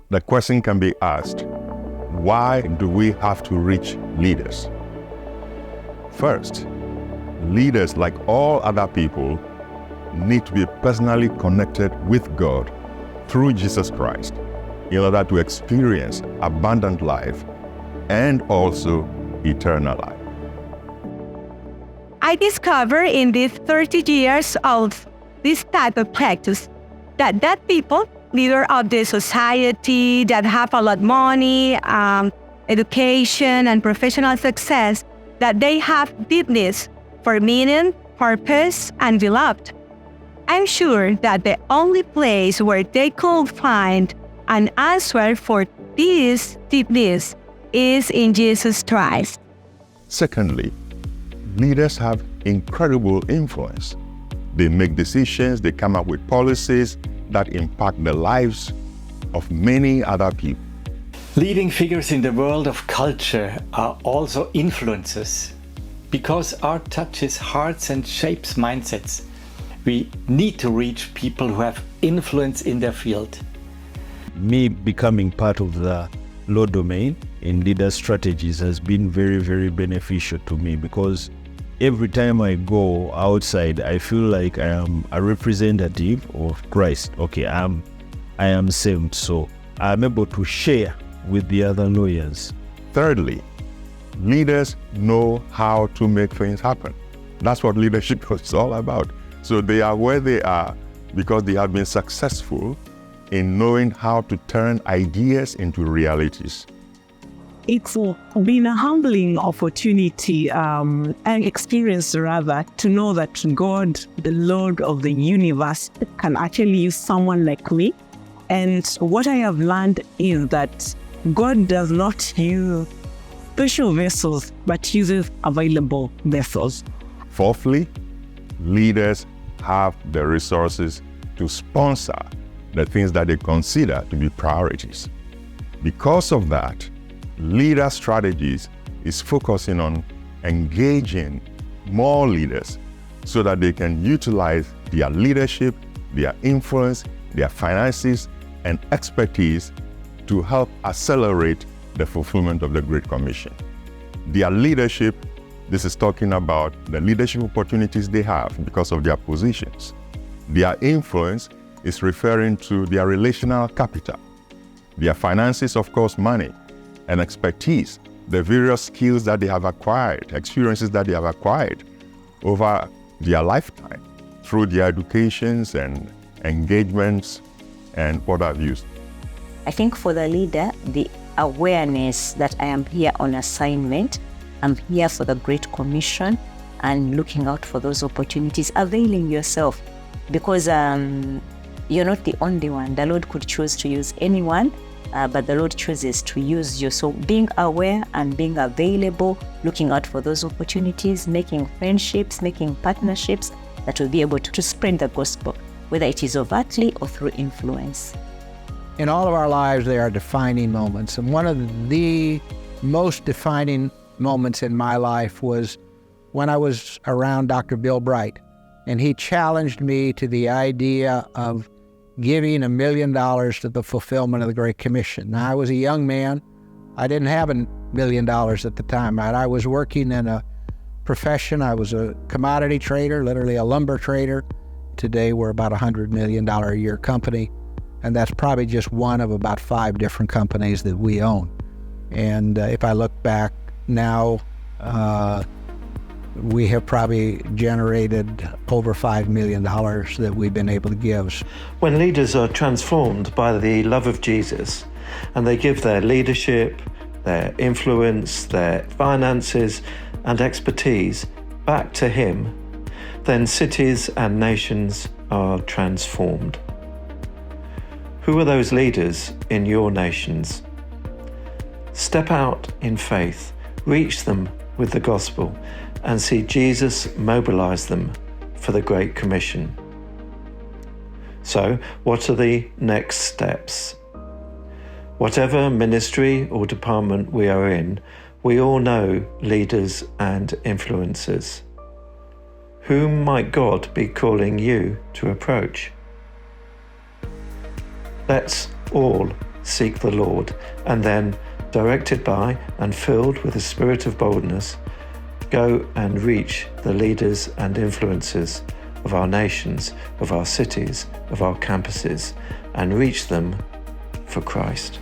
the question can be asked, why do we have to reach leaders? First, leaders, like all other people, need to be personally connected with God through Jesus Christ in order to experience abundant life and also eternal life. I discovered in these 30 years of this type of practice that people, leader of the society that have a lot of money, education and professional success, that they have deepness for meaning, purpose, and beloved. I'm sure that the only place where they could find an answer for this deepness is in Jesus Christ. Secondly, leaders have incredible influence. They make decisions, they come up with policies that impact the lives of many other people. Leading figures in the world of culture are also influencers. Because art touches hearts and shapes mindsets, we need to reach people who have influence in their field. Me becoming part of the law domain in leader strategies has been very, very beneficial to me, because every time I go outside, I feel like I am a representative of Christ. Okay, I am saved, so I'm able to share with the other lawyers. Thirdly, leaders know how to make things happen. That's what leadership is all about. So they are where they are because they have been successful in knowing how to turn ideas into realities. It's been a humbling opportunity and experience, rather, to know that God, the Lord of the universe, can actually use someone like me. And what I have learned is that God does not use special vessels, but uses available vessels. Fourthly, leaders have the resources to sponsor the things that they consider to be priorities. Because of that, leader strategies is focusing on engaging more leaders so that they can utilize their leadership, their influence, their finances, and expertise to help accelerate the fulfillment of the Great Commission. Their leadership, this is talking about the leadership opportunities they have because of their positions. Their influence is referring to their relational capital. Their finances, of course, money, and expertise, the various skills that they have acquired, experiences that they have acquired over their lifetime through their educations and engagements and what have you. I think for the leader, the awareness that I am here on assignment, I'm here for the Great Commission, and looking out for those opportunities, availing yourself, because you're not the only one. The Lord could choose to use anyone, but the Lord chooses to use you. So being aware and being available, looking out for those opportunities, making friendships, making partnerships that will be able to spread the gospel, whether it is overtly or through influence. In all of our lives, there are defining moments. And one of the most defining moments in my life was when I was around Dr. Bill Bright, and he challenged me to the idea of giving $1 million to the fulfillment of the Great Commission. Now, I was a young man. I didn't have $1 million at the time. I was working in a profession. I was a commodity trader, literally a lumber trader. Today, we're about a $100 million a year company, and that's probably just one of about 5 different companies that we own. And if I look back now, we have probably generated over $5 million that we've been able to give. When leaders are transformed by the love of Jesus and they give their leadership, their influence, their finances and expertise back to Him, then cities and nations are transformed. Who are those leaders in your nations? Step out in faith, reach them with the gospel, and see Jesus mobilize them for the Great Commission. So, what are the next steps? Whatever ministry or department we are in, we all know leaders and influencers. Whom might God be calling you to approach? Let's all seek the Lord, and then, directed by and filled with a spirit of boldness, go and reach the leaders and influencers of our nations, of our cities, of our campuses, and reach them for Christ.